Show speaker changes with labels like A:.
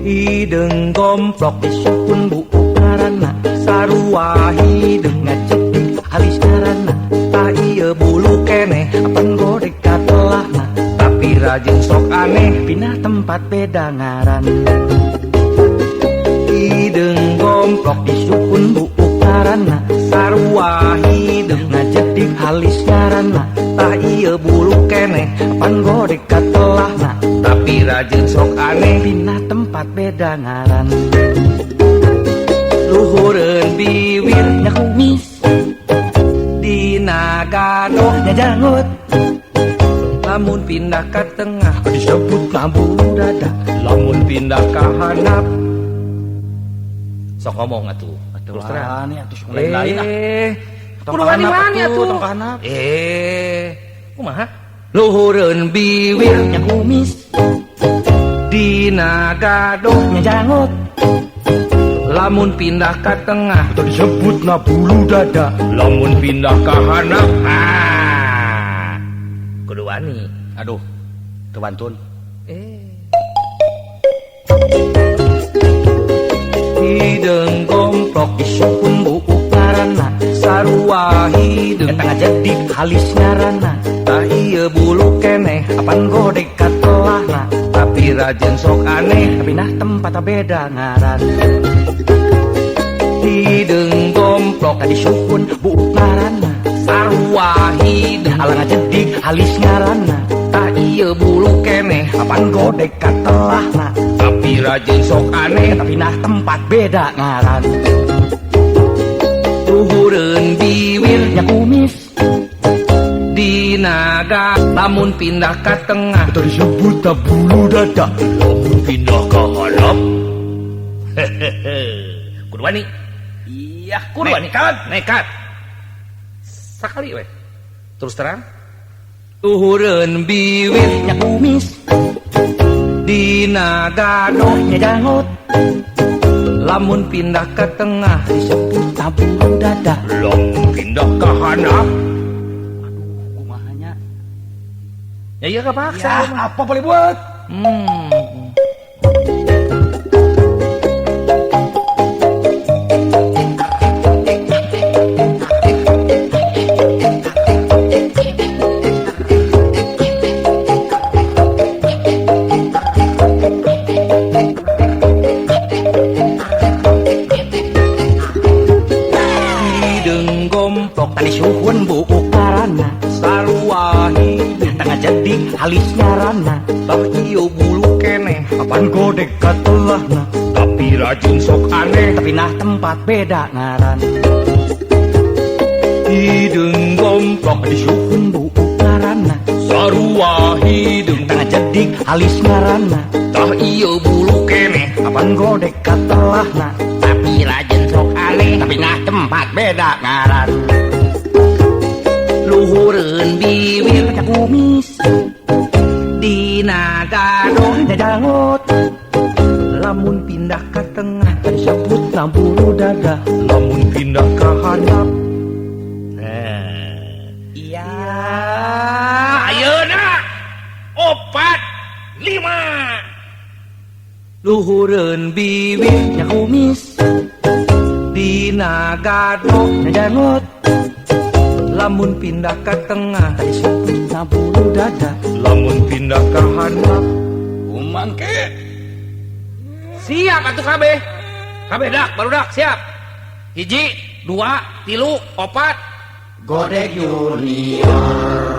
A: Hideng gomplok disukun buuk ngaranna sarua hideng ngacetik halis ngaranna tah ieu bulu keneh apan godek katelahna tapi rajin sok aneh pindah tempat beda ngaran. Hideng gomplok disukun buuk ngaranna sarua hideng ngacetik halis ngaranna tah ieu bulu keneh apan godek katelahna tapi rajin sok aneh pindah tempat beda ngaran. Luhureun biwir nya kumis dina gadoh nya janggut lamun pindah ka tengah disebut bulu dada lamun pindah ka handap sok ngomong atuh
B: Terus terang atuh lain-lain
A: kudu wani-wani atuh kumaha luhureun biwir nya kumis dina gadoh nya janggut lamun pindah ka tengah disebutna bulu dada lamun pindah ka handap kudu wani
B: aduh teu wantun
A: hideng gomplok disukun buuk ngaranna sarua hideng eta ngajedik halis ngaranna tah ieu bulu keneh apan godek katelahna tapi rajin sok aneh pindah tempat beda ngaran. Hideng gomplok tadi sukun buuk ngaranna sarua hideng alang ngajedik halis ngaranna tah ieu bulu keneh apan godek katelahna tapi rajin sok aneh pindah tempat beda ngaran. Luhureun biwir nya kumis dinaga lamun pindah ka tengah disebut bulu dada lamun pindah ka handap kudu wani iya kudu wani nekat sakali we terus terang. Luhureun biwir nya kumis dina gadoh nya janggut lamun pindah ka tengah disebut bulu dada lamun pindah ka handap ya iya kepaksa
B: ya, apa boleh buat
A: hideng gomplok tadi suhun buuk ngaranna sarua hideng tengah jadi halis ngaranna tah ieu bulu keneh apan godek katelahna tapi rajin sok aneh tapi nah tempat beda ngaran. Hideng gomplok disukun buuk ngaranna sarua hideng tengah jadi halis ngaranna tah ieu bulu keneh apan godek katelahna tapi rajin sok aneh tapi nah tempat beda ngaran. Luhureun biwir nya kumis dina gadoh nya janggut lamun pindah ka tengah disebutna bulu dada lamun pindah ka handap iya ayeuna 4 5. Luhureun biwir nya kumis dina gadoh nya janggut lamun pindah ka tengah disebutna bulu dada lamun pindah ka handap
B: umangke
A: siap atuh kabeh dak barudak siap 1 2 3 4
B: Godek Junior.